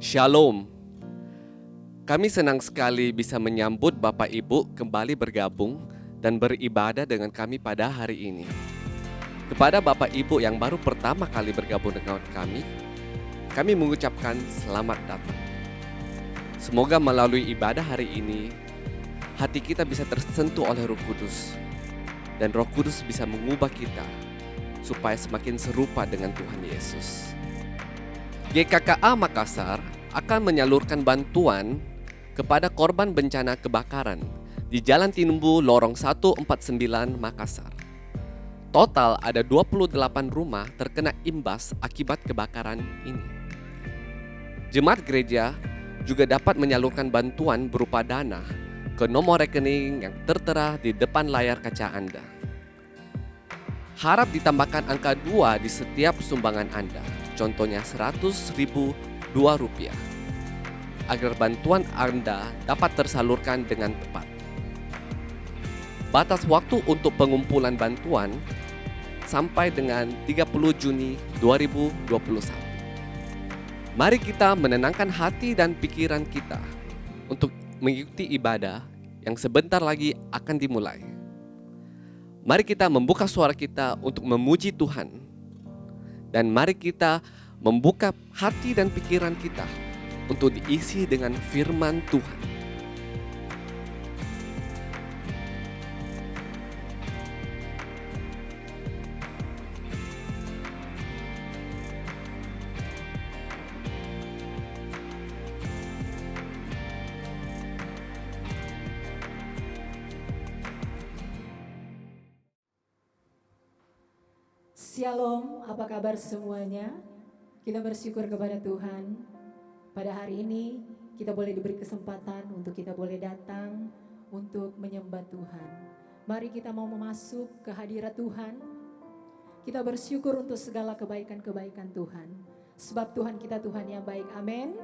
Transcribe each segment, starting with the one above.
Shalom. Kami senang sekali bisa menyambut Bapak Ibu kembali bergabung dan beribadah dengan kami pada hari ini. Kepada Bapak Ibu yang baru pertama kali bergabung dengan kami mengucapkan selamat datang. Semoga melalui ibadah hari ini, hati kita bisa tersentuh oleh Roh Kudus, dan Roh Kudus bisa mengubah kita supaya semakin serupa dengan Tuhan Yesus. GKKA Makassar akan menyalurkan bantuan kepada korban bencana kebakaran di Jalan Tinumbu Lorong 149 Makassar. Total ada 28 rumah terkena imbas akibat kebakaran ini. Jemaat gereja juga dapat menyalurkan bantuan berupa dana ke nomor rekening yang tertera di depan layar kaca Anda. Harap ditambahkan angka 2 di setiap sumbangan Anda. Contohnya Rp100.002, agar bantuan Anda dapat tersalurkan dengan tepat. Batas waktu untuk pengumpulan bantuan sampai dengan 30 Juni 2021. Mari kita menenangkan hati dan pikiran kita untuk mengikuti ibadah yang sebentar lagi akan dimulai. Mari kita membuka suara kita untuk memuji Tuhan. Dan mari kita membuka hati dan pikiran kita untuk diisi dengan firman Tuhan. Shalom, apa kabar semuanya? Kita bersyukur kepada Tuhan. Pada hari ini kita boleh diberi kesempatan untuk kita boleh datang untuk menyembah Tuhan. Mari kita mau masuk ke hadirat Tuhan. Kita bersyukur untuk segala kebaikan-kebaikan Tuhan. Sebab Tuhan kita Tuhan yang baik, amin.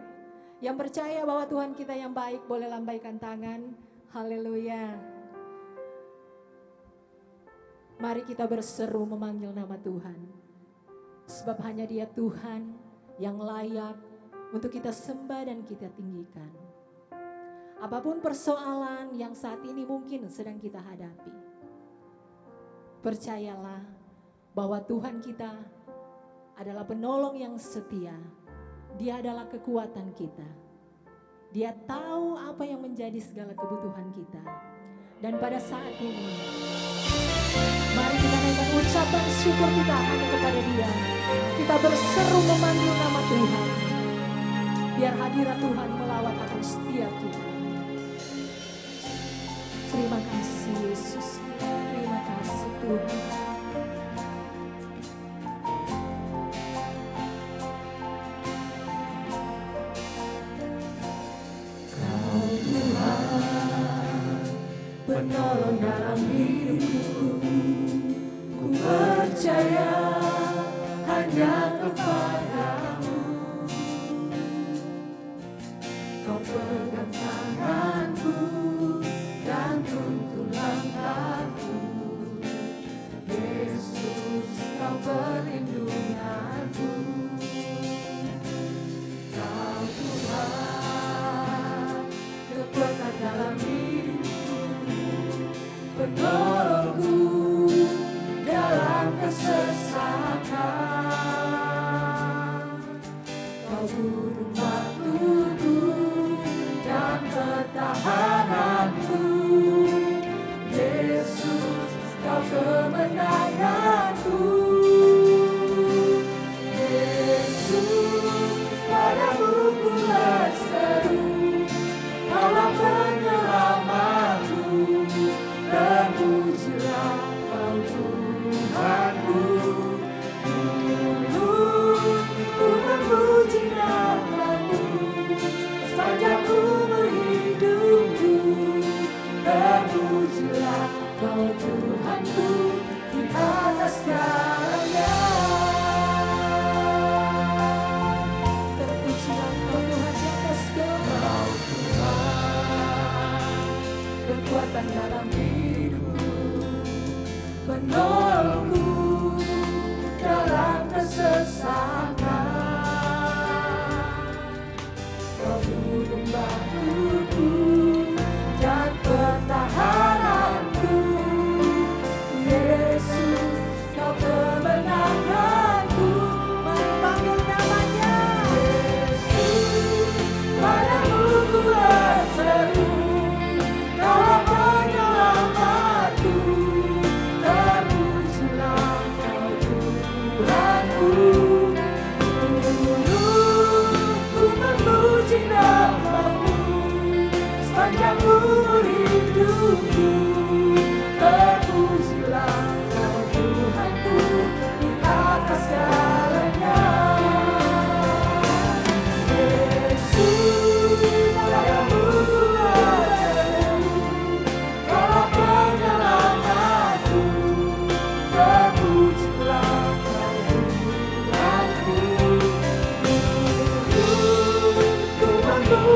Yang percaya bahwa Tuhan kita yang baik boleh lambaikan tangan. Haleluya. Mari kita berseru memanggil nama Tuhan. Sebab hanya Dia Tuhan yang layak untuk kita sembah dan kita tinggikan. Apapun persoalan yang saat ini mungkin sedang kita hadapi, percayalah bahwa Tuhan kita adalah penolong yang setia. Dia adalah kekuatan kita. Dia tahu apa yang menjadi segala kebutuhan kita. Dan pada saat ini, mari kita naikkan ucapan syukur kita hanya kepada Dia. Kita berseru memanggil nama Tuhan. Biar hadirat Tuhan melawat akan setiap kita. Terima kasih Yesus. Terima kasih Tuhan. Kau Tuhan, penolong dalam hidupku. Ku percaya hanya kepadamu. Kau pegang tanganku dan tuntun langkahku. Yesus, kau perlindunganku. Kau Tuhan, kekuatan dalam hidupku, penolongku dalam kesesakan. Kau gunung batuku dan pertahananku. Yesus, kau kemenanganku. Yesus, padamu ku berseru, Kaulah penyelamatku. Terpujilah Kau Tuhanku. Dulu ku memuji nama-Mu sepanjang umur hidupku. Terpujilah Kau Tuhanku di atas segalanya. Terpujilah Kau Tuhan yang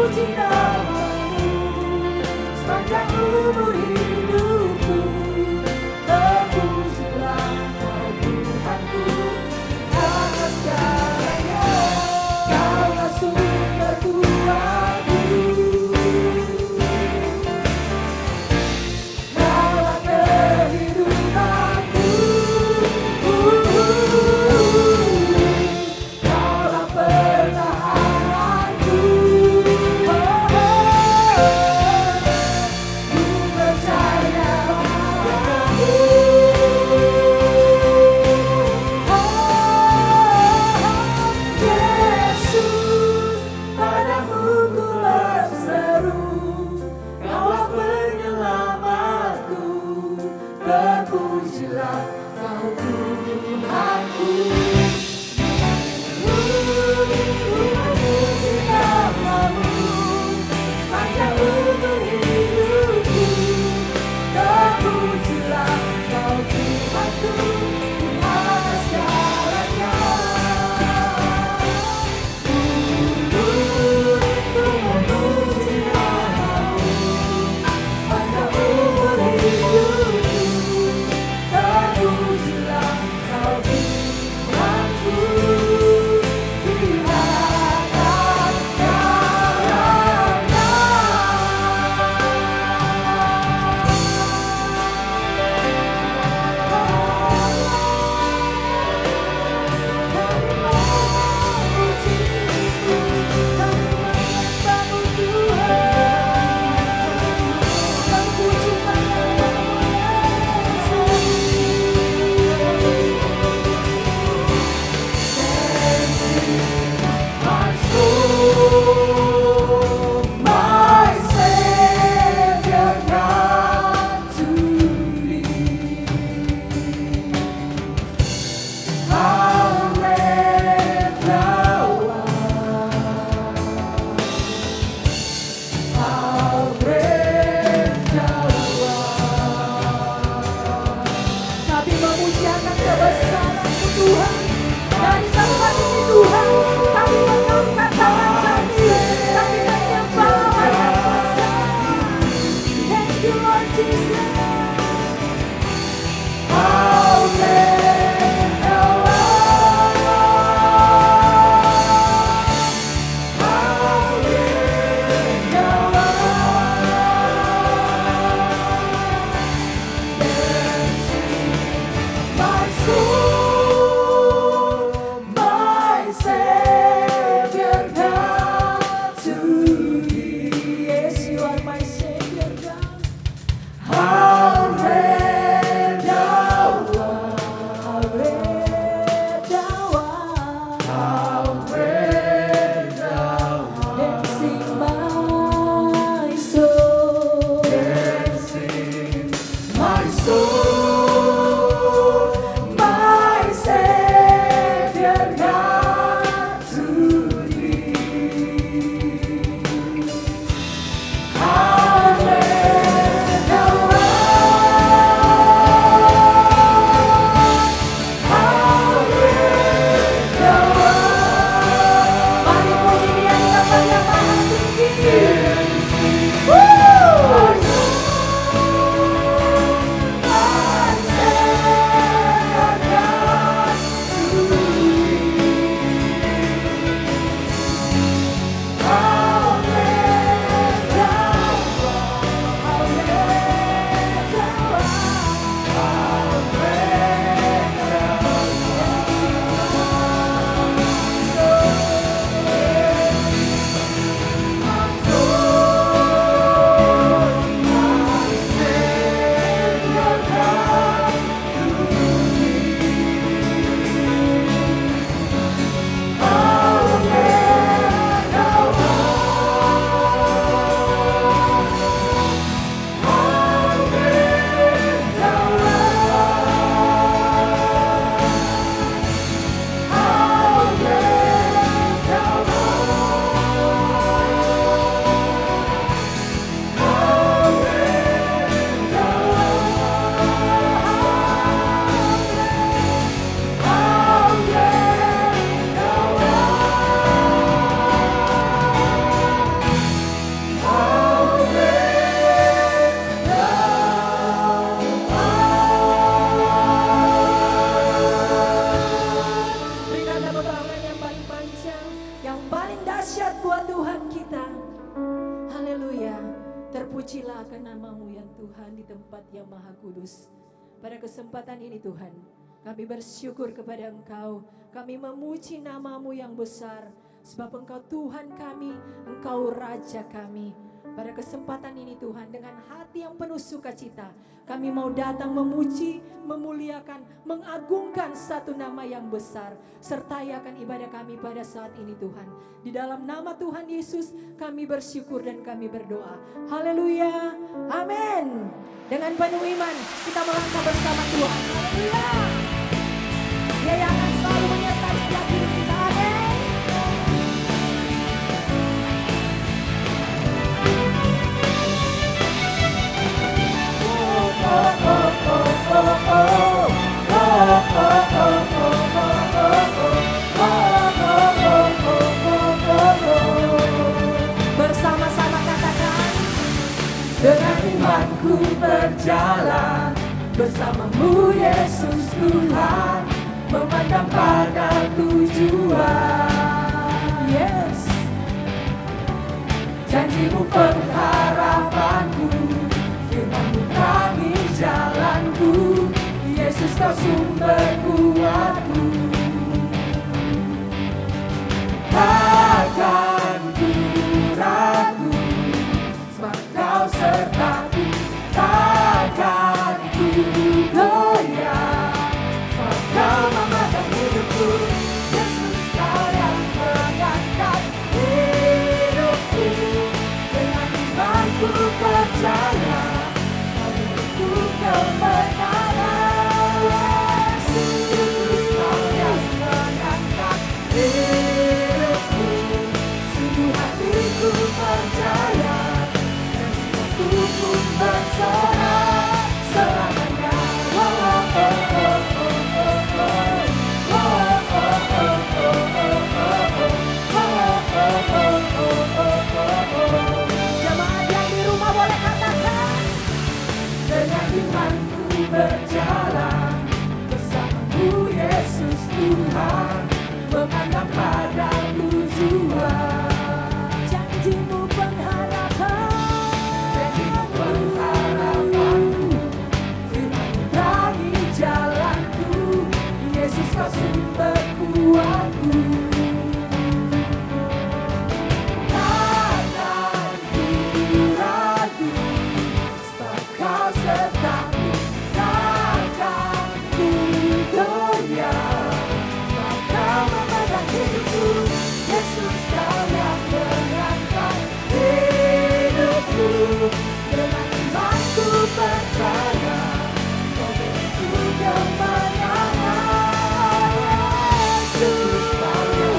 puji namamu sepanjang umur hidupku. Terpujilah Kau Tuhanku atas segalanya. Kaulah sumber Tuhanku, Kaulah kehidupanku, Kaulah pertahananku. Ku dahsyat buat Tuhan kita. Haleluya. Terpujilah akan nama-Mu ya Tuhan di tempat yang maha kudus. Pada kesempatan ini Tuhan, kami bersyukur kepada Engkau. Kami memuji nama-Mu yang besar. Sebab Engkau Tuhan kami, Engkau Raja kami. Pada kesempatan ini Tuhan, dengan hati yang penuh sukacita, kami mau datang memuji, memuliakan, mengagungkan satu nama yang besar. Sertai akan ibadah kami pada saat ini Tuhan. Di dalam nama Tuhan Yesus kami bersyukur dan kami berdoa. Haleluya, amin. Dengan penuh iman kita melangkah bersama Tuhan. Haleluya. Dia yang akan selalu menyertai setiap hidup kita. Amin. Bersama-sama katakan, dengan imanku berjalan bersamamu Yesus Tuhan, memandang pada tujuan. Yes, janjimu pengharapanku, firman-Mu terang jalanku, Yesus kau sumber kuatku. Takkan ku ragu, sebab kau sertaku. Takkan ku goyah, sebab kau memandang hidupku. Yesus kau yang mengangkat hidupku. Dengan imanku percaya, kemenangan. Yesus kau yang mengangkat hidupku. Sungguh hatiku percaya, dan hidupku pun bersorak selamanya. Jemaat yang di rumah boleh katakan, dengan imanku berjalan bersamamu Yesus Tuhan, memandang pada tujuan. Janjimu pengharapan, firman-Mu terangi jalanku, Yesus kau sumber kuatku. Takkan ku ragu, sebab kau sertaku. Takkan ku goyah, sebab kau memandang hidupku. Yesus kau yang mengangkat hidupku. Dengan imanku percaya, kau beriku kemenangan. Yesus kau yang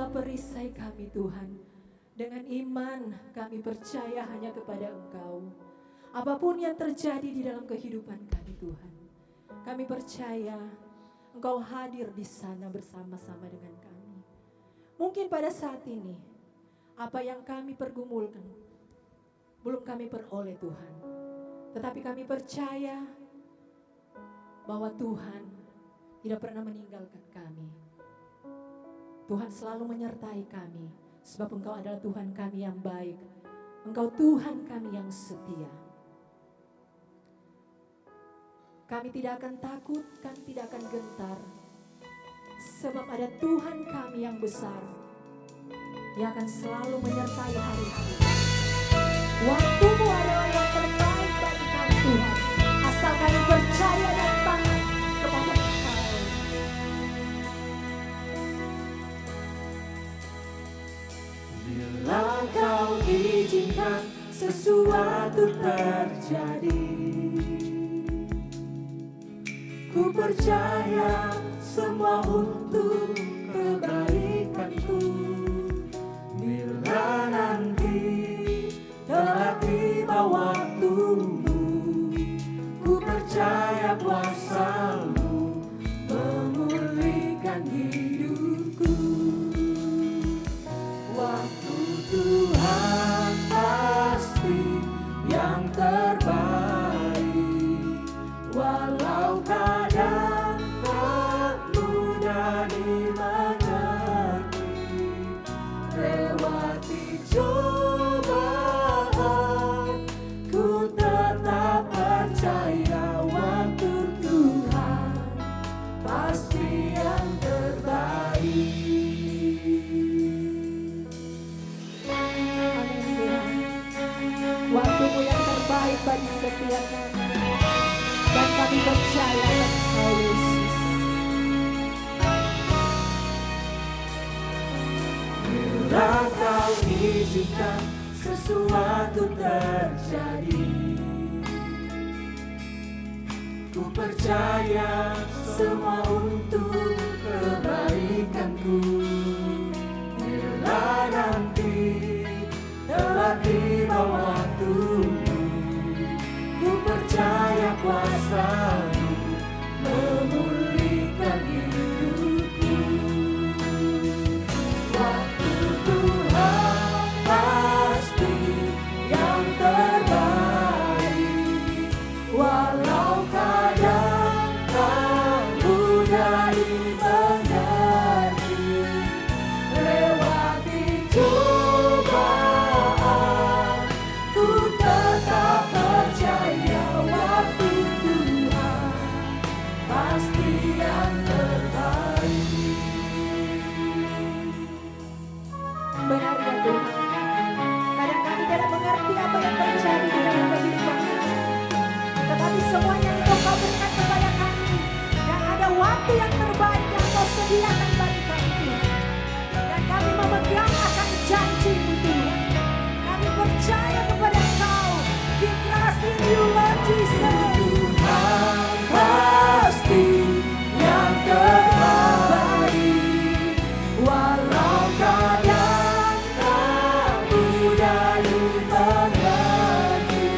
Engkaulah perisai kami Tuhan. Dengan iman kami percaya hanya kepada Engkau. Apapun yang terjadi di dalam kehidupan kami Tuhan, kami percaya Engkau hadir di sana bersama-sama dengan kami. Mungkin pada saat ini, apa yang kami pergumulkan, belum kami peroleh Tuhan. Tetapi kami percaya bahwa Tuhan tidak pernah meninggalkan kami. Tuhan selalu menyertai kami, sebab Engkau adalah Tuhan kami yang baik. Engkau Tuhan kami yang setia. Kami tidak akan takut, kami tidak akan gentar. Sebab ada Tuhan kami yang besar, yang akan selalu menyertai hari-hari. Waktumu adalah yang terbaik bagi kami Tuhan. Asal kami percaya dan taat kepada Engkau. Bila Kau izinkan sesuatu terjadi, ku percaya semua untuk kebaikanku. Bila nanti telah tiba waktumu, ku percaya kuasa-Mu memulihkan hidupku. Waktu Tuhan pasti yang terbaik, walau kadang tak mudah dimengerti. Lewati cobaan, ku tetap percaya waktu Tuhan pasti yang terbaik. Amin Tuhan. Waktumu yang terbaik bagi setiap kami. Dan kami percaya Engkau Yesus. Bila Kau izinkan sesuatu terjadi, ku percaya semua untuk kebaikanku. Bila nanti telah tiba waktumu, ku percaya kuasa-Mu memulihkan hidupku. Waktu Tuhan pasti yang terbaik, walau kadang tak mudah dimengerti. Lewati cobaan, ku tetap percaya waktu Tuhan pasti yang terbaik. Benar ya Tuhan. Kadang kami tidak mengerti apa yang terjadi di dalam kehidupan kami. Tetapi semuanya itu Kau berikan kepada kami. Dan ada waktu yang terbaik yang Kau sediakan bagi kami Tuhan. Dan kami memegang akan janji-Mu Tuhan. Kami percaya kepada Engkau. We trust in you Lord Jesus. Tuhan pasti yang terbaik, walau kadang tak mudah dimengerti.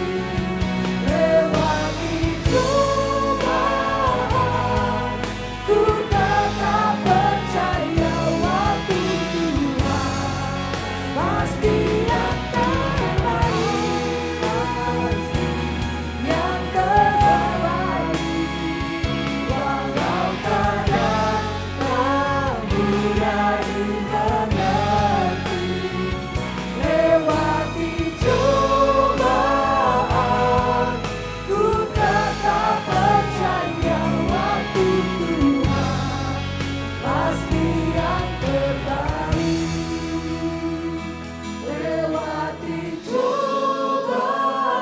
Lewati cobaan, ku tetap percaya waktu Tuhan pasti yang terbaik, yang terbaik. Walau kadang tak mudah dimengerti. Lewati cobaan, ku tetap percaya waktu Tuhan pasti yang terbaik. Lewati cobaan,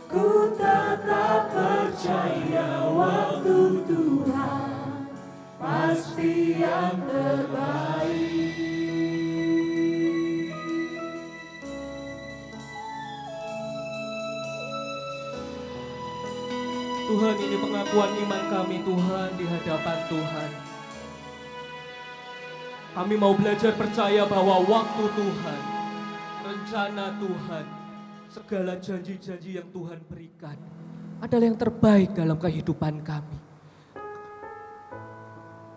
ku tetap percaya waktu Tuhan pasti yang terbaik. Tuhan, ini pengakuan iman kami Tuhan di hadapan Tuhan. Kami mau belajar percaya bahwa waktu Tuhan, rencana Tuhan, segala janji-janji yang Tuhan berikan adalah yang terbaik dalam kehidupan kami.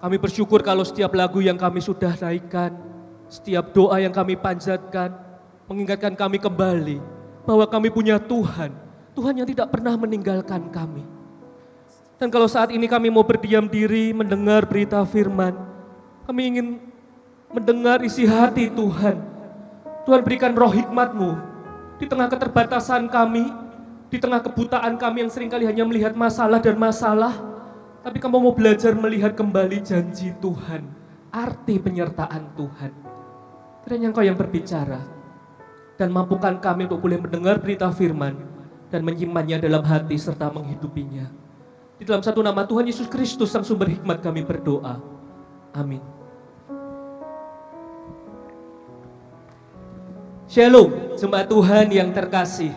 Kami bersyukur kalau setiap lagu yang kami sudah naikkan, setiap doa yang kami panjatkan, mengingatkan kami kembali bahwa kami punya Tuhan, Tuhan yang tidak pernah meninggalkan kami. Dan kalau saat ini kami mau berdiam diri mendengar berita firman, kami ingin mendengar isi hati Tuhan. Tuhan berikan roh hikmat-Mu di tengah keterbatasan kami, di tengah kebutaan kami yang seringkali hanya melihat masalah dan masalah. Tapi kamu mau belajar melihat kembali janji Tuhan, arti penyertaan Tuhan. Kiranya Engkau yang berbicara dan mampukan kami untuk boleh mendengar berita firman dan menyimpannya dalam hati serta menghidupinya. Di dalam satu nama Tuhan Yesus Kristus sang sumber hikmat kami berdoa. Amin. Shalom, jemaat Tuhan yang terkasih.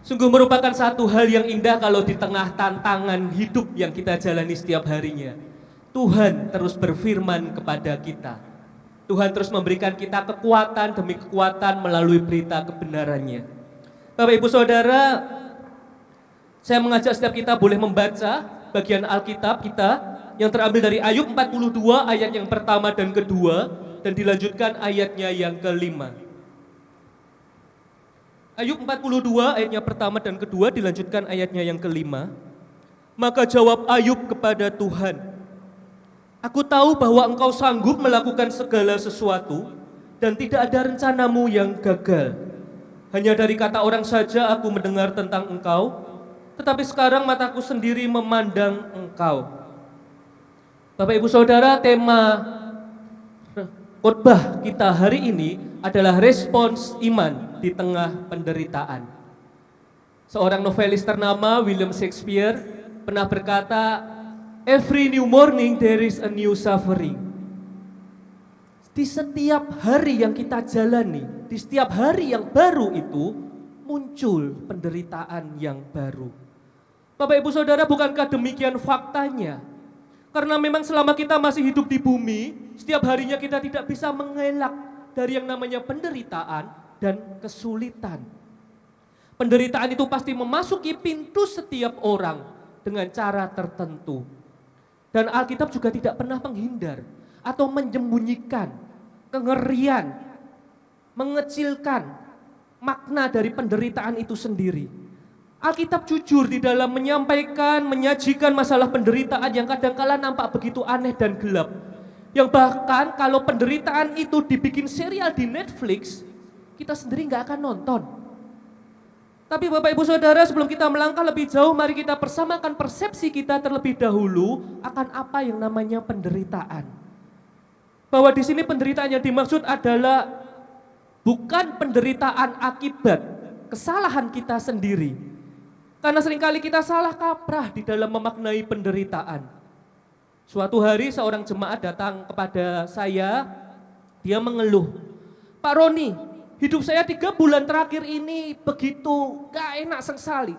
Sungguh merupakan satu hal yang indah kalau di tengah tantangan hidup yang kita jalani setiap harinya, Tuhan terus berfirman kepada kita. Tuhan terus memberikan kita kekuatan demi kekuatan melalui berita kebenarannya. Bapak Ibu Saudara, saya mengajak setiap kita boleh membaca bagian Alkitab kita yang terambil dari Ayub 42 ayat yang pertama dan kedua dan dilanjutkan ayatnya yang kelima. Ayub 42 ayatnya pertama dan kedua dilanjutkan ayatnya yang kelima. Maka jawab Ayub kepada Tuhan, aku tahu bahwa Engkau sanggup melakukan segala sesuatu dan tidak ada rencanamu yang gagal. Hanya dari kata orang saja aku mendengar tentang Engkau, tetapi sekarang mataku sendiri memandang Engkau. Bapak Ibu Saudara, tema khotbah kita hari ini adalah respons iman di tengah penderitaan. Seorang novelis ternama William Shakespeare pernah berkata, every new morning there is a new suffering. Di setiap hari yang kita jalani, di setiap hari yang baru itu muncul penderitaan yang baru. Bapak Ibu Saudara, bukankah demikian faktanya? Karena memang selama kita masih hidup di bumi, setiap harinya kita tidak bisa mengelak dari yang namanya penderitaan dan kesulitan. Penderitaan itu pasti memasuki pintu setiap orang dengan cara tertentu. Dan Alkitab juga tidak pernah menghindar atau menyembunyikan kengerian, mengecilkan makna dari penderitaan itu sendiri. Alkitab jujur di dalam menyampaikan, menyajikan masalah penderitaan yang kadang-kala nampak begitu aneh dan gelap. Yang bahkan kalau penderitaan itu dibikin serial di Netflix, kita sendiri nggak akan nonton. Tapi Bapak Ibu Saudara, sebelum kita melangkah lebih jauh, mari kita persamakan persepsi kita terlebih dahulu akan apa yang namanya penderitaan. Bahwa di sini penderitaan yang dimaksud adalah bukan penderitaan akibat kesalahan kita sendiri. Karena seringkali kita salah kaprah di dalam memaknai penderitaan. Suatu hari seorang jemaat datang kepada saya, dia mengeluh, Pak Roni, hidup saya 3 bulan terakhir ini begitu gak enak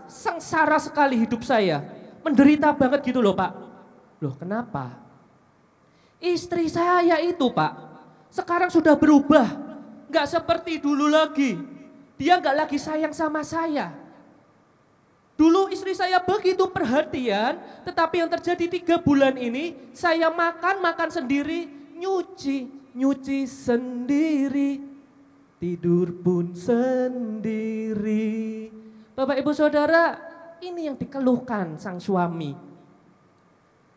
sengsara sekali hidup saya. Menderita banget gitu loh Pak. Loh kenapa? Istri saya itu Pak, sekarang sudah berubah. Gak seperti dulu lagi. Dia gak lagi sayang sama saya. Dulu istri saya begitu perhatian, tetapi yang terjadi 3 bulan ini, saya makan sendiri, nyuci sendiri. Tidur pun sendiri. Bapak Ibu Saudara, ini yang dikeluhkan sang suami.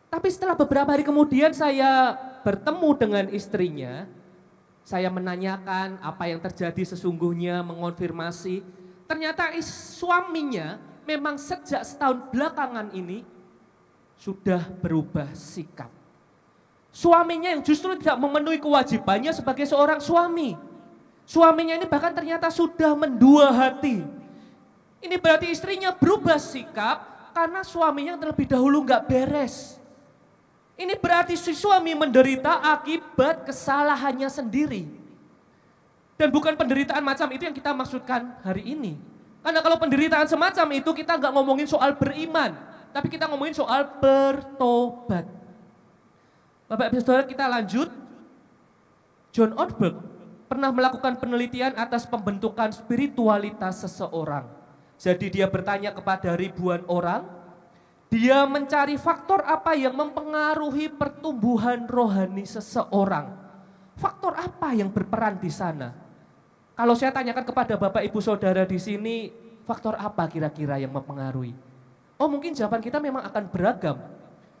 Tapi setelah beberapa hari kemudian saya bertemu dengan istrinya. Saya menanyakan apa yang terjadi sesungguhnya, mengonfirmasi. Ternyata suaminya memang sejak setahun belakangan ini sudah berubah sikap. Suaminya yang justru tidak memenuhi kewajibannya sebagai seorang suami. Suaminya ini bahkan ternyata sudah mendua hati. Ini berarti istrinya berubah sikap karena suaminya terlebih dahulu nggak beres. Ini berarti si suami menderita akibat kesalahannya sendiri. Dan bukan penderitaan macam itu yang kita maksudkan hari ini. Karena kalau penderitaan semacam itu kita nggak ngomongin soal beriman, tapi kita ngomongin soal bertobat. Bapak Ibu Saudara, kita lanjut. John Ortberg pernah melakukan penelitian atas pembentukan spiritualitas seseorang. Jadi dia bertanya kepada ribuan orang, dia mencari faktor apa yang mempengaruhi pertumbuhan rohani seseorang. Faktor apa yang berperan di sana? Kalau saya tanyakan kepada Bapak Ibu Saudara di sini, faktor apa kira-kira yang mempengaruhi? Oh, mungkin jawaban kita memang akan beragam.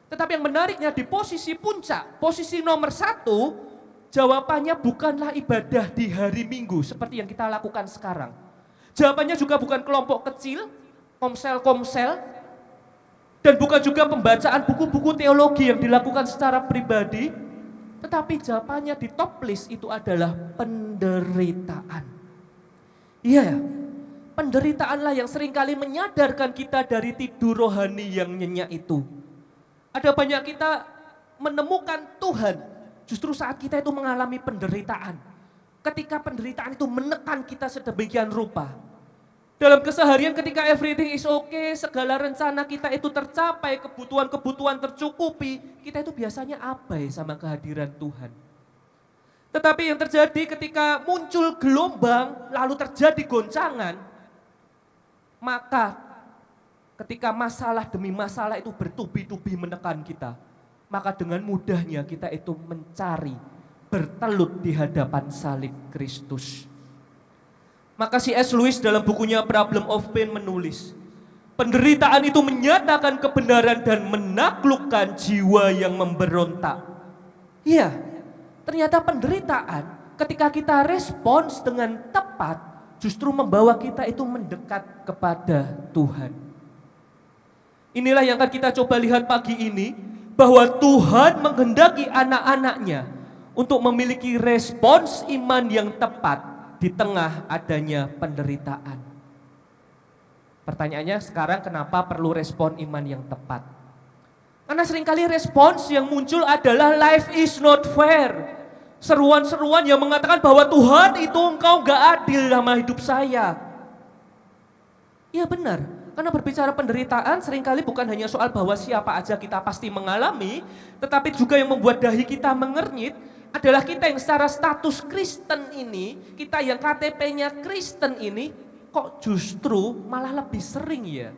Tetapi yang menariknya di posisi puncak, posisi nomor 1, jawabannya bukanlah ibadah di hari Minggu seperti yang kita lakukan sekarang. Jawabannya juga bukan kelompok kecil, komsel-komsel, dan bukan juga pembacaan buku-buku teologi yang dilakukan secara pribadi, tetapi jawabannya di top list itu adalah penderitaan. Iya, penderitaanlah yang seringkali menyadarkan kita dari tidur rohani yang nyenyak itu. Ada banyak kita menemukan Tuhan justru saat kita itu mengalami penderitaan. Ketika penderitaan itu menekan kita sedemikian rupa. Dalam keseharian ketika everything is okay, segala rencana kita itu tercapai, kebutuhan-kebutuhan tercukupi, kita itu biasanya abai sama kehadiran Tuhan. Tetapi yang terjadi ketika muncul gelombang, lalu terjadi goncangan, maka ketika masalah demi masalah itu bertubi-tubi menekan kita, maka dengan mudahnya kita itu mencari, bertelut di hadapan salib Kristus. Maka C.S. Lewis dalam bukunya Problem of Pain menulis, penderitaan itu menyatakan kebenaran dan menaklukkan jiwa yang memberontak. Iya, ternyata penderitaan ketika kita respons dengan tepat, justru membawa kita itu mendekat kepada Tuhan. Inilah yang akan kita coba lihat pagi ini, bahwa Tuhan menghendaki anak-anaknya untuk memiliki respons iman yang tepat di tengah adanya penderitaan. Pertanyaannya sekarang, kenapa perlu respon iman yang tepat? Karena seringkali respons yang muncul adalah life is not fair. Seruan-seruan yang mengatakan bahwa Tuhan itu engkau gak adil sama hidup saya. Iya benar. Karena berbicara penderitaan seringkali bukan hanya soal bahwa siapa aja kita pasti mengalami, tetapi juga yang membuat dahi kita mengernyit adalah kita yang secara status Kristen ini, kita yang KTP-nya Kristen ini, kok justru malah lebih sering ya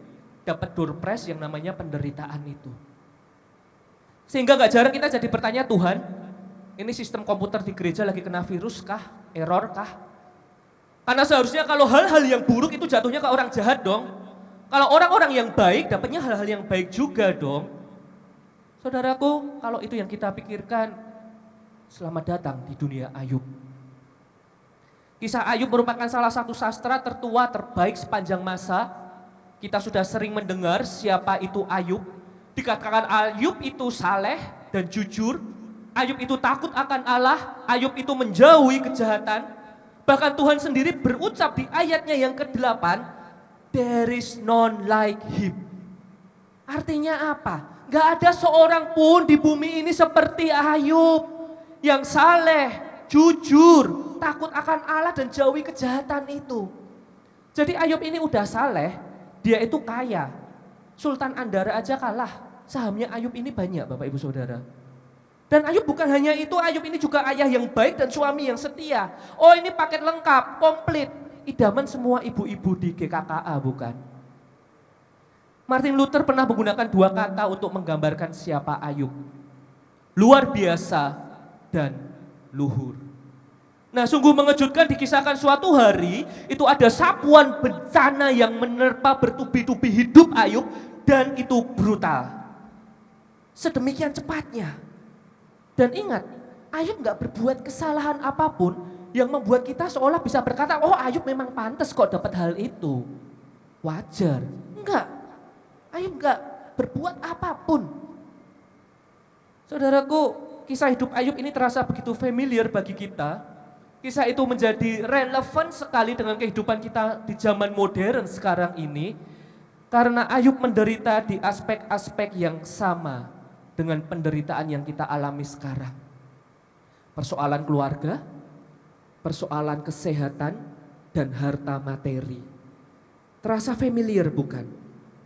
dapat door prize yang namanya penderitaan itu. Sehingga gak jarang kita jadi bertanya, Tuhan, ini sistem komputer di gereja lagi kena virus kah? Error kah? Karena seharusnya kalau hal-hal yang buruk itu jatuhnya ke orang jahat dong. Kalau orang-orang yang baik, dapatnya hal-hal yang baik juga dong. Saudaraku, kalau itu yang kita pikirkan, selamat datang di dunia Ayub. Kisah Ayub merupakan salah satu sastra tertua terbaik sepanjang masa. Kita sudah sering mendengar siapa itu Ayub. Dikatakan Ayub itu saleh dan jujur. Ayub itu takut akan Allah. Ayub itu menjauhi kejahatan. Bahkan Tuhan sendiri berucap di ayatnya yang ke-8, there is none like him. Artinya apa? Gak ada seorang pun di bumi ini seperti Ayub yang saleh, jujur, takut akan Allah dan jauhi kejahatan itu. Jadi Ayub ini udah saleh, dia itu kaya. Sultan Andara aja kalah, sahamnya Ayub ini banyak Bapak Ibu Saudara. Dan Ayub bukan hanya itu, Ayub ini juga ayah yang baik dan suami yang setia. Oh ini paket lengkap, komplit. Idaman semua ibu-ibu di GKKA bukan? Martin Luther pernah menggunakan 2 kata untuk menggambarkan siapa Ayub. Luar biasa dan luhur. Nah sungguh mengejutkan dikisahkan suatu hari itu ada sapuan bencana yang menerpa bertubi-tubi hidup Ayub dan itu brutal. Sedemikian cepatnya. Dan ingat, Ayub gak berbuat kesalahan apapun yang membuat kita seolah bisa berkata, oh Ayub memang pantas kok dapat hal itu. Wajar. Enggak. Ayub enggak berbuat apapun. Saudaraku, kisah hidup Ayub ini terasa begitu familiar bagi kita. Kisah itu menjadi relevan sekali dengan kehidupan kita di zaman modern sekarang ini. Karena Ayub menderita di aspek-aspek yang sama dengan penderitaan yang kita alami sekarang. Persoalan keluarga, persoalan kesehatan, dan harta materi. Terasa familiar bukan?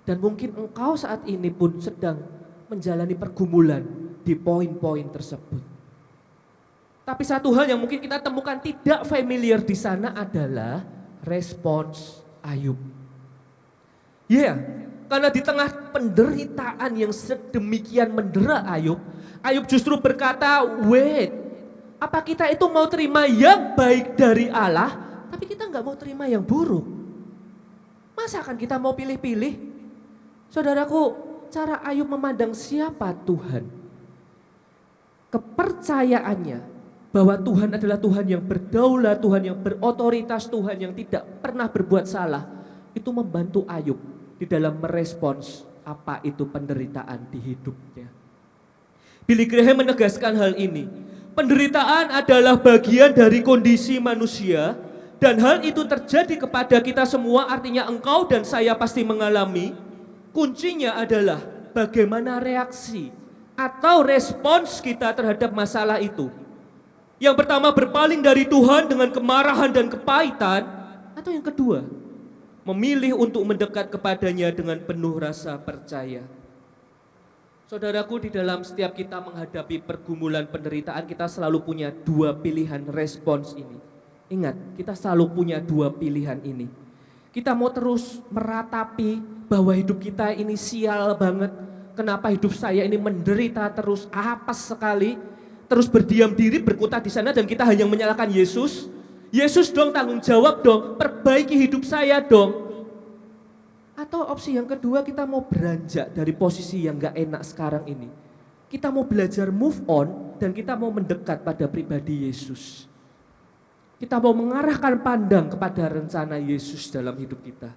Dan mungkin engkau saat ini pun sedang menjalani pergumulan di poin-poin tersebut. Tapi satu hal yang mungkin kita temukan tidak familiar di sana adalah respons Ayub. Ya, karena di tengah penderitaan yang sedemikian mendera Ayub, Ayub justru berkata, wait, apa kita itu mau terima yang baik dari Allah, tapi kita nggak mau terima yang buruk? Masa akan kita mau pilih-pilih? Saudaraku, cara Ayub memandang siapa Tuhan, kepercayaannya bahwa Tuhan adalah Tuhan yang berdaulat, Tuhan yang berotoritas, Tuhan yang tidak pernah berbuat salah, itu membantu Ayub di dalam merespons apa itu penderitaan di hidupnya. Billy Graham menegaskan hal ini. Penderitaan adalah bagian dari kondisi manusia dan hal itu terjadi kepada kita semua, artinya engkau dan saya pasti mengalami. Kuncinya adalah bagaimana reaksi atau respons kita terhadap masalah itu. Yang pertama, berpaling dari Tuhan dengan kemarahan dan kepahitan, atau yang kedua, memilih untuk mendekat kepadanya dengan penuh rasa percaya. Saudaraku, di dalam setiap kita menghadapi pergumulan penderitaan, kita selalu punya dua pilihan respons ini. Ingat, kita selalu punya dua pilihan ini. Kita mau terus meratapi bahwa hidup kita ini sial banget, kenapa hidup saya ini menderita terus, apes sekali, terus berdiam diri, berkutat di sana dan kita hanya menyalahkan Yesus. Yesus dong, tanggung jawab dong, perbaiki hidup saya dong. Atau opsi yang kedua, kita mau beranjak dari posisi yang gak enak sekarang ini. Kita mau belajar move on dan kita mau mendekat pada pribadi Yesus. Kita mau mengarahkan pandang kepada rencana Yesus dalam hidup kita.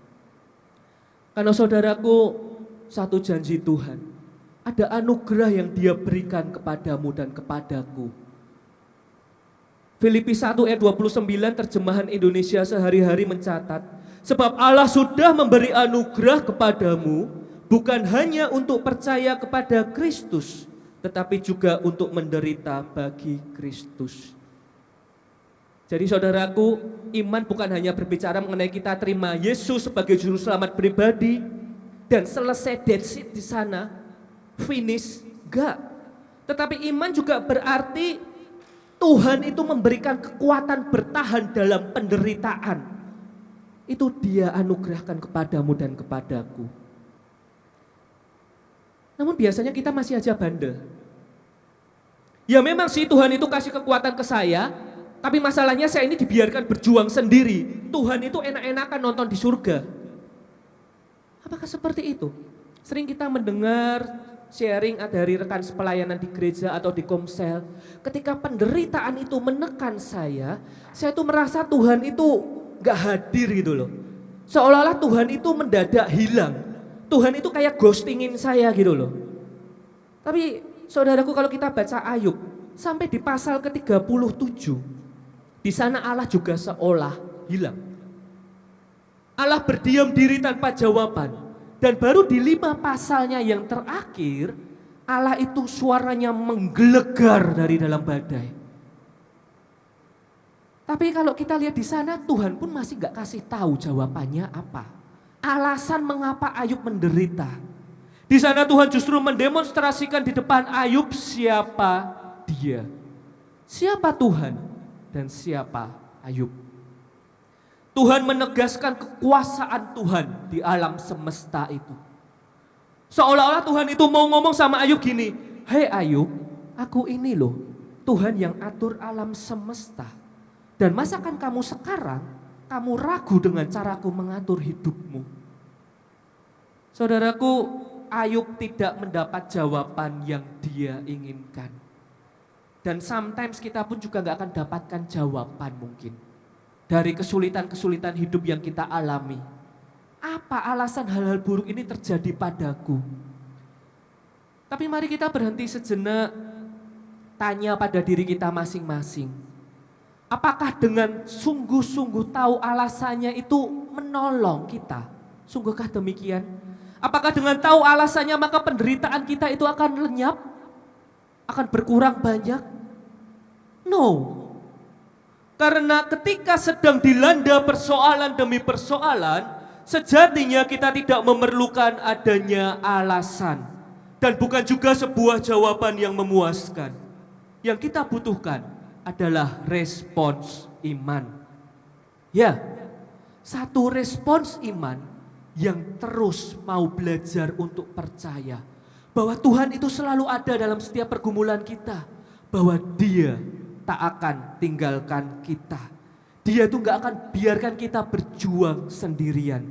Karena saudaraku, satu janji Tuhan, ada anugerah yang Dia berikan kepadamu dan kepadaku. Filipi 1 ayat 29 terjemahan Indonesia sehari-hari mencatat, sebab Allah sudah memberi anugerah kepadamu bukan hanya untuk percaya kepada Kristus, tetapi juga untuk menderita bagi Kristus. Jadi saudaraku, iman bukan hanya berbicara mengenai kita terima Yesus sebagai juru selamat pribadi dan selesai that's it di sana, finish, enggak. Tetapi iman juga berarti Tuhan itu memberikan kekuatan bertahan dalam penderitaan. Itu Dia anugerahkan kepadamu dan kepadaku. Namun biasanya kita masih aja bandel. Ya memang sih Tuhan itu kasih kekuatan ke saya, tapi masalahnya saya ini dibiarkan berjuang sendiri. Tuhan itu enak-enakan nonton di surga. Apakah seperti itu? Sering kita mendengar sharing dari rekan pelayanan di gereja atau di komsel. Ketika penderitaan itu menekan saya itu merasa Tuhan itu gak hadir gitu loh. Seolah-olah Tuhan itu mendadak hilang. Tuhan itu kayak ghostingin saya gitu loh. Tapi saudaraku, kalau kita baca Ayub sampai di pasal ke-37, di sana Allah juga seolah hilang. Allah berdiam diri tanpa jawaban. Dan baru di 5 pasalnya yang terakhir, Allah itu suaranya menggelegar dari dalam badai. Tapi kalau kita lihat di sana, Tuhan pun masih gak kasih tahu jawabannya apa. Alasan mengapa Ayub menderita. Di sana Tuhan justru mendemonstrasikan di depan Ayub siapa Dia. Siapa Tuhan dan siapa Ayub. Tuhan menegaskan kekuasaan Tuhan di alam semesta itu. Seolah-olah Tuhan itu mau ngomong sama Ayub gini, hei Ayub, aku ini loh Tuhan yang atur alam semesta. Dan masakan kamu sekarang, kamu ragu dengan caraku mengatur hidupmu. Saudaraku, Ayub tidak mendapat jawaban yang dia inginkan. Dan sometimes kita pun juga gak akan dapatkan jawaban mungkin dari kesulitan-kesulitan hidup yang kita alami. Apa alasan hal-hal buruk ini terjadi padaku? Tapi mari kita berhenti sejenak, tanya pada diri kita masing-masing. Apakah dengan sungguh-sungguh tahu alasannya itu menolong kita? Sungguhkah demikian? Apakah dengan tahu alasannya maka penderitaan kita itu akan lenyap? Akan berkurang banyak? No. Karena ketika sedang dilanda persoalan demi persoalan, sejatinya kita tidak memerlukan adanya alasan. Dan bukan juga sebuah jawaban yang memuaskan. Yang kita butuhkan adalah respons iman. Ya, satu respons iman yang terus mau belajar untuk percaya bahwa Tuhan itu selalu ada dalam setiap pergumulan kita, bahwa Dia tak akan tinggalkan kita. Dia tuh gak akan biarkan kita berjuang sendirian.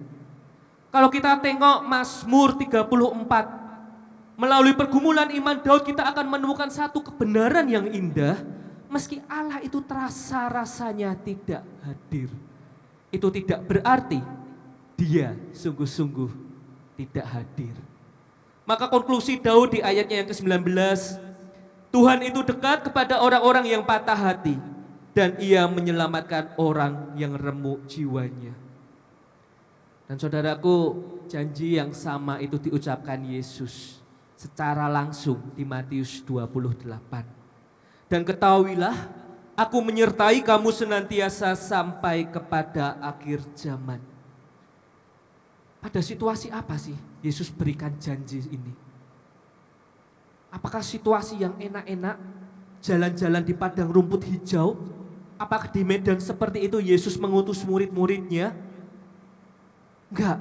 Kalau kita tengok Mazmur 34, melalui pergumulan iman Daud kita akan menemukan satu kebenaran yang indah, meski Allah itu terasa rasanya tidak hadir. Itu tidak berarti Dia sungguh-sungguh tidak hadir. Maka konklusi Daud di ayatnya yang ke-19, Tuhan itu dekat kepada orang-orang yang patah hati dan Ia menyelamatkan orang yang remuk jiwanya. Dan saudaraku, janji yang sama itu diucapkan Yesus secara langsung di Matius 28. Dan ketahuilah, aku menyertai kamu senantiasa sampai kepada akhir zaman. Pada situasi apa sih Yesus berikan janji ini? Apakah situasi yang enak-enak, jalan-jalan di padang rumput hijau? Apakah di medan seperti itu Yesus mengutus murid-muridnya? Enggak.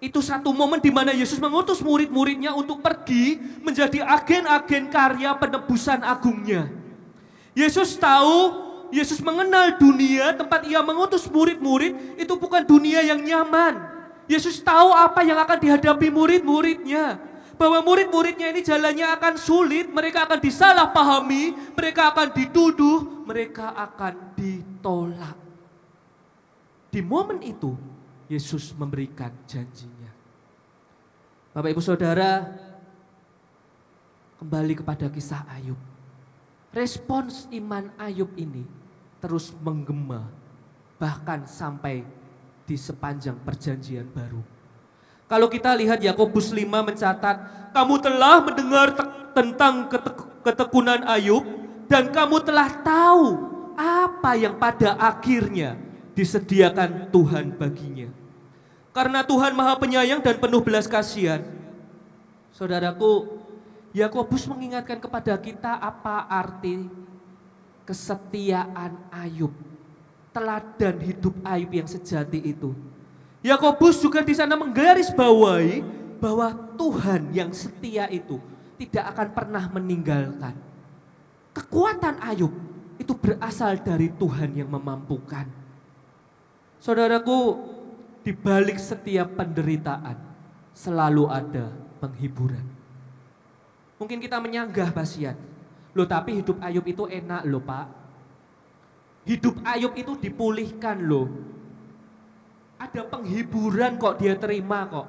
Itu satu momen di mana Yesus mengutus murid-muridnya untuk pergi menjadi agen-agen karya penebusan agungnya. Yesus tahu, Yesus mengenal dunia tempat Ia mengutus murid-murid itu bukan dunia yang nyaman. Yesus tahu apa yang akan dihadapi murid-muridnya. Bahwa murid-muridnya ini jalannya akan sulit, mereka akan disalahpahami, mereka akan dituduh, mereka akan ditolak. Di momen itu, Yesus memberikan janjinya. Bapak Ibu Saudara, kembali kepada kisah Ayub. Respons iman Ayub ini terus menggema, bahkan sampai di sepanjang perjanjian baru. Kalau kita lihat Yakobus 5 mencatat, kamu telah mendengar tentang ketekunan Ayub dan kamu telah tahu apa yang pada akhirnya disediakan Tuhan baginya. Karena Tuhan Maha Penyayang dan penuh belas kasihan. Saudaraku, Yakobus mengingatkan kepada kita apa arti kesetiaan Ayub, teladan hidup Ayub yang sejati itu. Yakobus juga di sana menggarisbawahi bahwa Tuhan yang setia itu tidak akan pernah meninggalkan. Kekuatan Ayub itu berasal dari Tuhan yang memampukan. Saudaraku, di balik setiap penderitaan selalu ada penghiburan. Mungkin kita menyanggah Basian, loh tapi hidup Ayub itu enak loh Pak. Hidup Ayub itu dipulihkan loh. Ada penghiburan kok dia terima kok.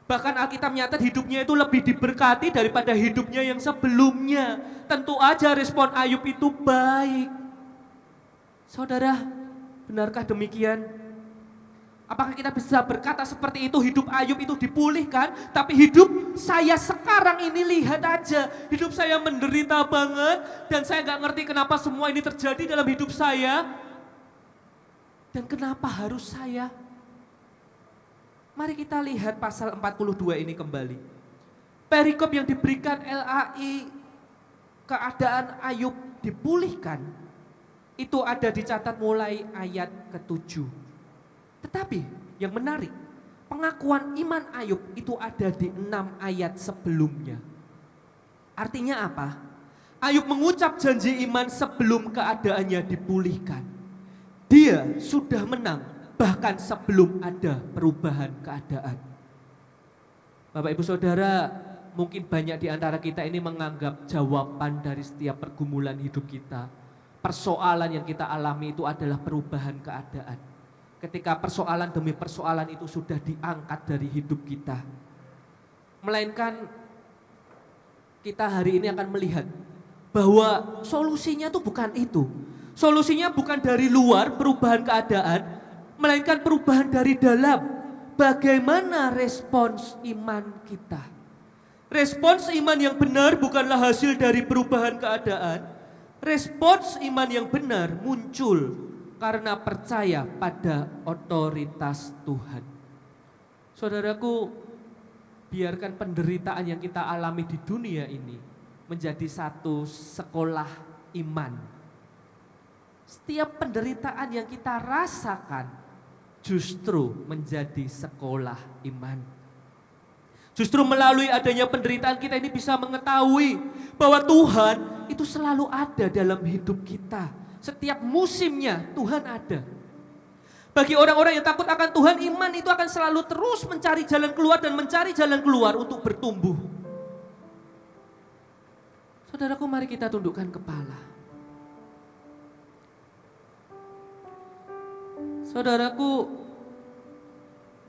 Bahkan Alkitab menyatat hidupnya itu lebih diberkati daripada hidupnya yang sebelumnya. Tentu aja respon Ayub itu baik. Saudara, benarkah demikian? Apakah kita bisa berkata seperti itu, hidup Ayub itu dipulihkan, tapi hidup saya sekarang ini lihat aja, hidup saya menderita banget, dan saya gak ngerti kenapa semua ini terjadi dalam hidup saya, dan kenapa harus saya? Mari kita lihat pasal 42 ini kembali. Perikop yang diberikan LAI, keadaan Ayub dipulihkan, itu ada dicatat mulai ayat ke-7. Tetapi yang menarik, pengakuan iman Ayub itu ada di 6 ayat sebelumnya. Artinya apa? Ayub mengucap janji iman sebelum keadaannya dipulihkan. Dia sudah menang bahkan sebelum ada perubahan keadaan. Bapak Ibu Saudara, mungkin banyak di antara kita ini menganggap jawaban dari setiap pergumulan hidup kita, persoalan yang kita alami itu adalah perubahan keadaan. Ketika persoalan demi persoalan itu sudah diangkat dari hidup kita. Melainkan kita hari ini akan melihat bahwa solusinya itu bukan itu. Solusinya bukan dari luar perubahan keadaan, melainkan perubahan dari dalam. Bagaimana respons iman kita? Respons iman yang benar bukanlah hasil dari perubahan keadaan. Respons iman yang benar muncul karena percaya pada otoritas Tuhan. Saudaraku, biarkan penderitaan yang kita alami di dunia ini menjadi satu sekolah iman. Setiap penderitaan yang kita rasakan justru menjadi sekolah iman. Justru melalui adanya penderitaan kita ini bisa mengetahui bahwa Tuhan itu selalu ada dalam hidup kita. Setiap musimnya Tuhan ada. Bagi orang-orang yang takut akan Tuhan, iman itu akan selalu terus mencari jalan keluar dan mencari jalan keluar untuk bertumbuh. Saudaraku, mari kita tundukkan kepala. Saudaraku,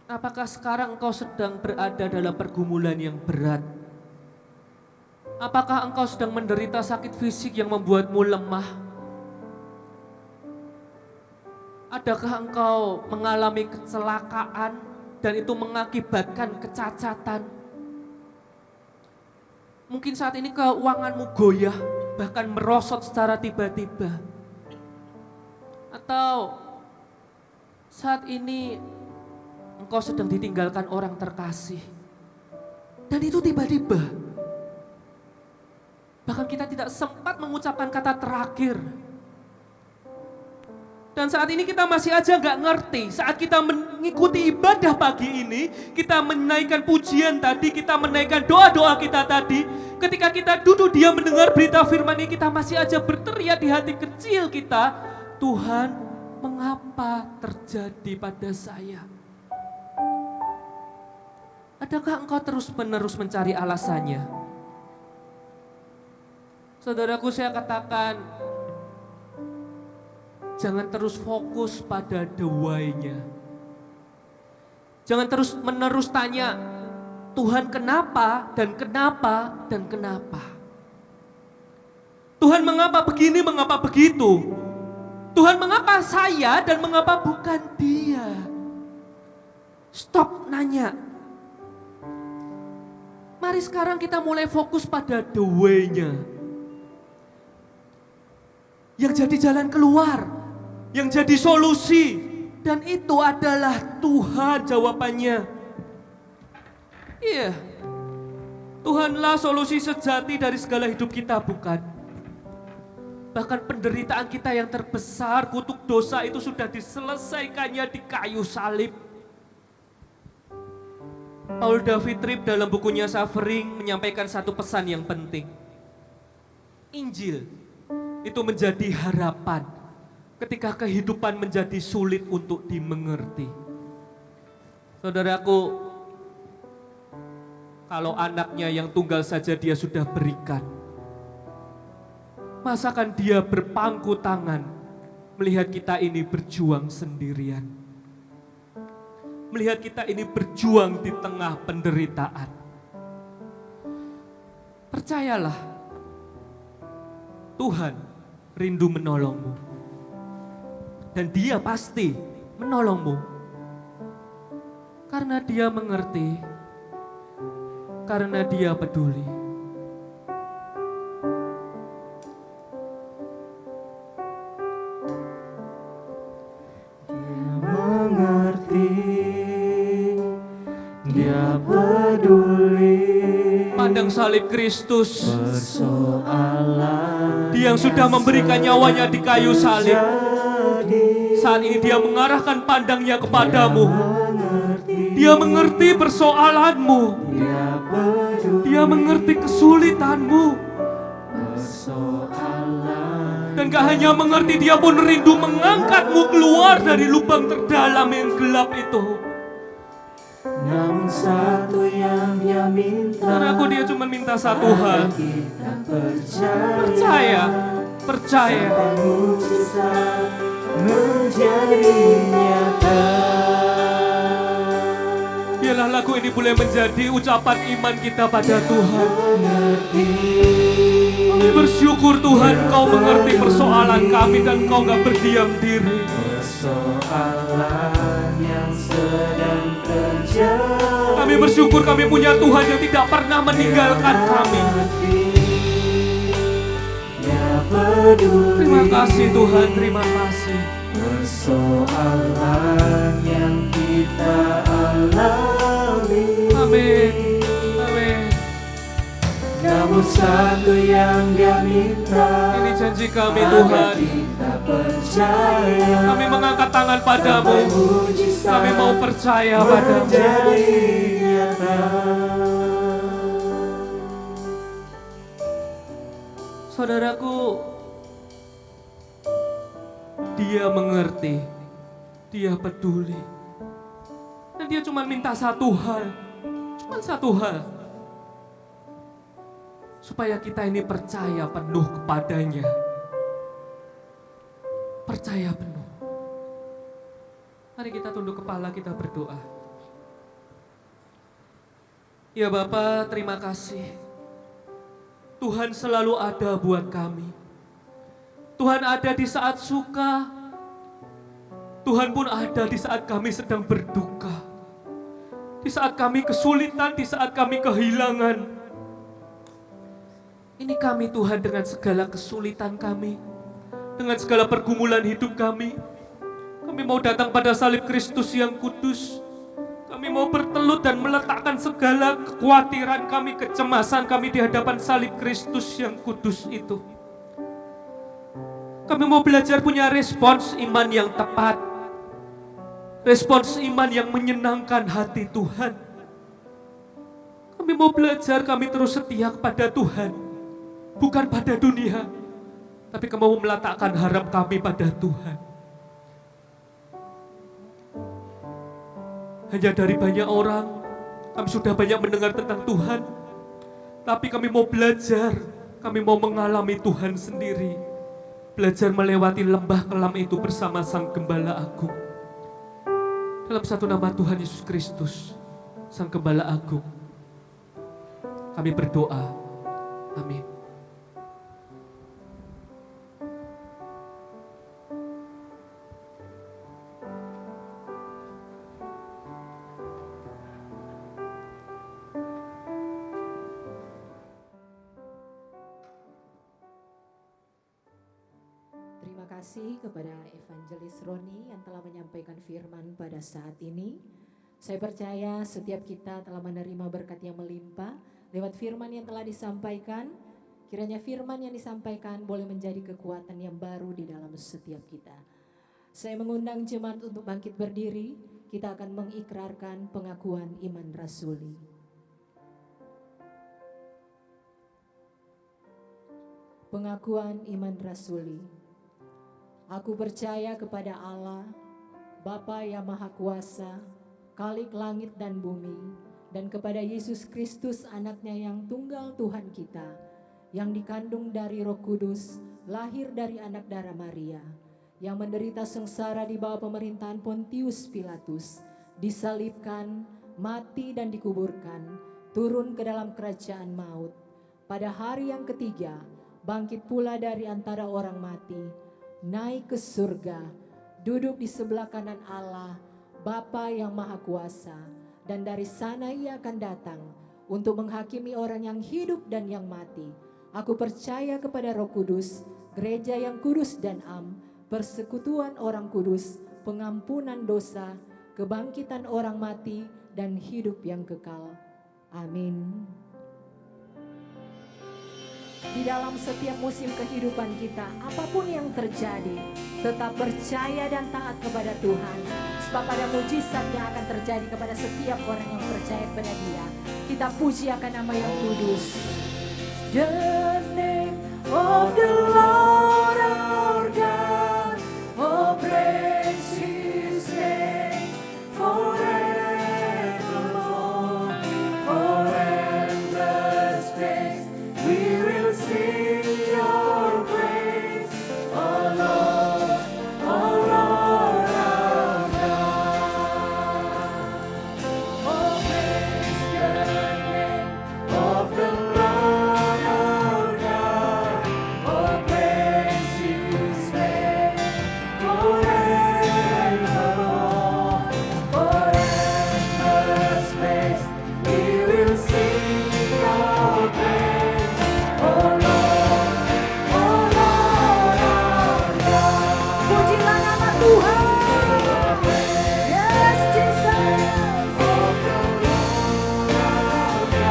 apakah sekarang engkau sedang berada dalam pergumulan yang berat? Apakah engkau sedang menderita sakit fisik yang membuatmu lemah? Adakah engkau mengalami kecelakaan dan itu mengakibatkan kecacatan? Mungkin saat ini keuanganmu goyah, bahkan merosot secara tiba-tiba. Atau saat ini engkau sedang ditinggalkan orang terkasih. Dan itu tiba-tiba. Bahkan kita tidak sempat mengucapkan kata terakhir. Dan saat ini kita masih aja gak ngerti. Saat kita mengikuti ibadah pagi ini, kita menaikkan pujian tadi, kita menaikkan doa-doa kita tadi. Ketika kita duduk diam mendengar berita firman ini, kita masih aja berteriak di hati kecil kita, Tuhan, mengapa terjadi pada saya? Adakah engkau terus-menerus mencari alasannya? Saudaraku, saya katakan, jangan terus fokus pada the why-nya. Jangan terus menerus tanya, Tuhan kenapa dan kenapa dan kenapa. Tuhan mengapa begini, mengapa begitu. Tuhan mengapa saya dan mengapa bukan dia. Stop nanya. Mari sekarang kita mulai fokus pada the way-nya. Yang jadi jalan keluar, yang jadi solusi, dan itu adalah Tuhan jawabannya. Iya, Tuhanlah solusi sejati dari segala hidup kita, bukan? Bahkan penderitaan kita yang terbesar, kutuk dosa itu sudah diselesaikannya di kayu salib. Paul David Tripp dalam bukunya Suffering menyampaikan satu pesan yang penting. Injil itu menjadi harapan ketika kehidupan menjadi sulit untuk dimengerti. Saudaraku, kalau anaknya yang tunggal saja dia sudah berikan, masakan dia berpangku tangan melihat kita ini berjuang sendirian. Melihat kita ini berjuang di tengah penderitaan. Percayalah, Tuhan rindu menolongmu. Dan dia pasti menolongmu. Karena dia mengerti, karena dia peduli. Dia mengerti, dia peduli. Pandang salib Kristus, Persoalan dia yang sudah memberikan nyawanya di kayu salib. Saat ini dia mengarahkan pandangnya kepadamu. Dia mengerti persoalanmu. Dia mengerti kesulitanmu. Dan gak hanya mengerti, dia pun rindu mengangkatmu keluar dari lubang terdalam yang gelap itu. Namun satu yang dia minta, Saudaraku, dia cuma minta satu hal. kita Percaya. sampai mujizat menjadi nyata. Biarlah lagu ini boleh menjadi ucapan iman kita pada Tuhan. Kami bersyukur Tuhan, Kau mengerti persoalan kami dan Kau gak berdiam diri. Persoalan yang sedang terjadi, Kami bersyukur kami punya Tuhan yang tidak pernah meninggalkan kami. dia peduli. Terima kasih Tuhan, terima kasih. Persoalan yang kita alami, Amin. Amin. namun satu yang Dia minta. Ini janji kami Agar Tuhan. kita percaya Kami mengangkat tangan padamu. sampai mujizat Kami mau percaya padamu. menjadi nyata. Saudaraku, Dia mengerti, Dia peduli. Dan Dia cuma minta satu hal, supaya kita ini percaya penuh kepadanya. Percaya penuh. Mari kita tunduk kepala, kita berdoa. Ya Bapa, terima kasih. Tuhan selalu ada buat kami. Tuhan ada di saat suka. Tuhan pun ada di saat kami sedang berduka. Di saat kami kesulitan, di saat kami kehilangan. Ini kami Tuhan dengan segala kesulitan kami. Dengan segala pergumulan hidup kami. Kami mau datang pada salib Kristus yang kudus. Kami mau bertelut dan meletakkan segala kekhawatiran kami, kecemasan kami di hadapan salib Kristus yang kudus itu. Kami mau belajar punya respons iman yang tepat. Respons iman yang menyenangkan hati Tuhan. Kami mau belajar, kami terus setia kepada Tuhan. Bukan pada dunia. Tapi kami mau meletakkan harap kami pada Tuhan. Hanya dari banyak orang, kami sudah banyak mendengar tentang Tuhan. Tapi kami mau belajar, kami mau mengalami Tuhan sendiri. Belajar melewati lembah kelam itu bersama Sang Gembala Agung. Dalam satu nama Tuhan Yesus Kristus, Sang Gembala Agung, kami berdoa. Amin. Terima kasih kepada Evangelis Roni yang telah menyampaikan firman pada saat ini. Saya percaya setiap kita telah menerima berkat yang melimpah lewat firman yang telah disampaikan. Kiranya firman yang disampaikan boleh menjadi kekuatan yang baru di dalam setiap kita. Saya mengundang jemaat untuk bangkit berdiri. Kita akan mengikrarkan pengakuan iman rasuli. Pengakuan iman rasuli. Aku percaya kepada Allah, Bapa yang Maha Kuasa, Khalik langit dan bumi, dan kepada Yesus Kristus anaknya yang tunggal Tuhan kita, yang dikandung dari Roh Kudus, lahir dari anak darah Maria, yang menderita sengsara di bawah pemerintahan Pontius Pilatus, disalibkan, mati dan dikuburkan, turun ke dalam kerajaan maut. Pada hari yang ketiga, bangkit pula dari antara orang mati, naik ke surga, duduk di sebelah kanan Allah, Bapa yang Maha Kuasa, dan dari sana Ia akan datang untuk menghakimi orang yang hidup dan yang mati. Aku percaya kepada Roh Kudus, gereja yang kudus dan am, persekutuan orang kudus, pengampunan dosa, kebangkitan orang mati, dan hidup yang kekal. Amin. Di dalam setiap musim kehidupan kita, apapun yang terjadi, tetap percaya dan taat kepada Tuhan. Sebab ada mujizat yang akan terjadi kepada setiap orang yang percaya kepada Dia. Kita puji akan nama yang kudus. The name of the Lord our God, oh praise His name forevermore, for endless days we will sing your praise, oh Lord our God. Oh praise the name of the Lord our God, oh praise His name forevermore, for endless days we will sing your praise, oh Lord our God. Pujilah nama Tuhan. Yes, Jesus.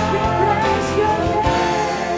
We praise your name.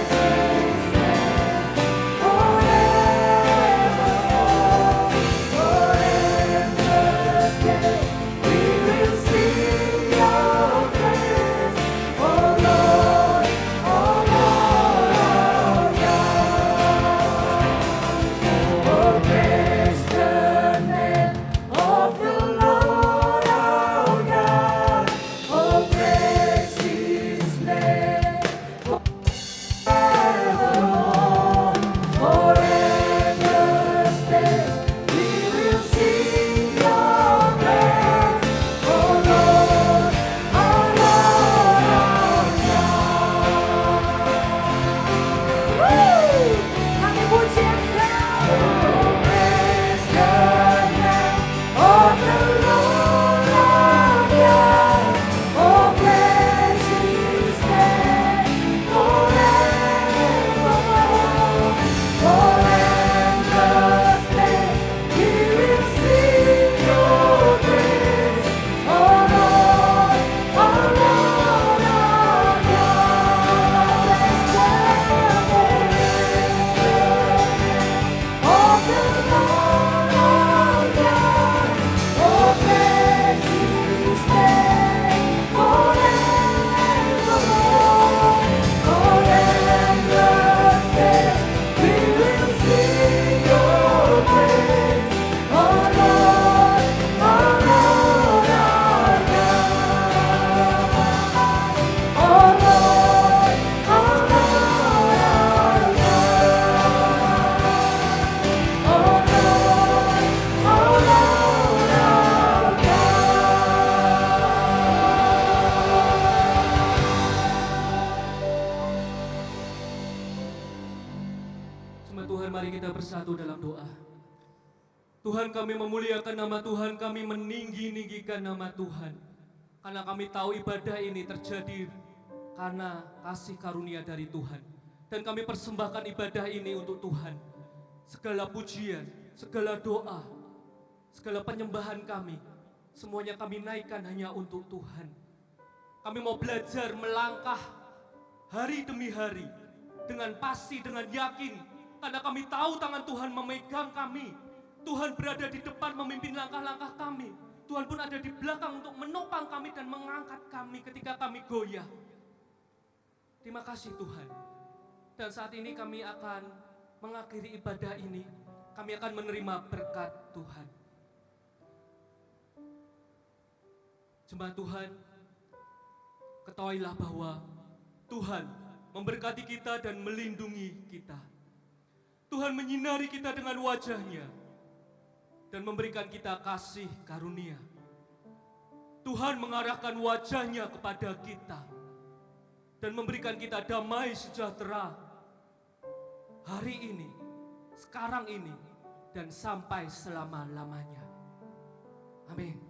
doa. Tuhan, kami memuliakan nama Tuhan, kami meninggi-ninggikan nama Tuhan. Karena kami tahu ibadah ini terjadi karena kasih karunia dari Tuhan. Dan kami persembahkan ibadah ini untuk Tuhan. Segala pujian, segala doa, segala penyembahan kami, semuanya kami naikkan hanya untuk Tuhan. Kami mau belajar melangkah hari demi hari dengan pasti, dengan yakin, karena kami tahu tangan Tuhan memegang kami. Tuhan berada di depan memimpin langkah-langkah kami. Tuhan pun ada di belakang untuk menopang kami dan mengangkat kami ketika kami goyah. Terima kasih Tuhan. Dan saat ini kami akan mengakhiri ibadah ini. Kami akan menerima berkat Tuhan. Jemaat Tuhan, ketahuilah bahwa Tuhan memberkati kita dan melindungi kita. Tuhan menyinari kita dengan wajah-Nya dan memberikan kita kasih karunia. Tuhan mengarahkan wajah-Nya kepada kita dan memberikan kita damai sejahtera hari ini, sekarang ini, dan sampai selama-lamanya. Amin.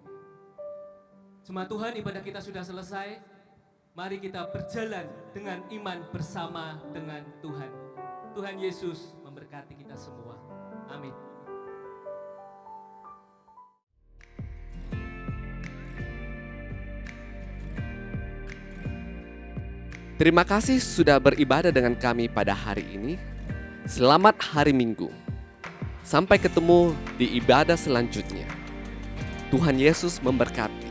Jemaat Tuhan, ibadah kita sudah selesai. Mari kita berjalan dengan iman bersama dengan Tuhan. Tuhan Yesus memberkati kita semua. Amin. Terima kasih sudah beribadah dengan kami pada hari ini. Selamat hari Minggu. Sampai ketemu di ibadah selanjutnya. Tuhan Yesus memberkati.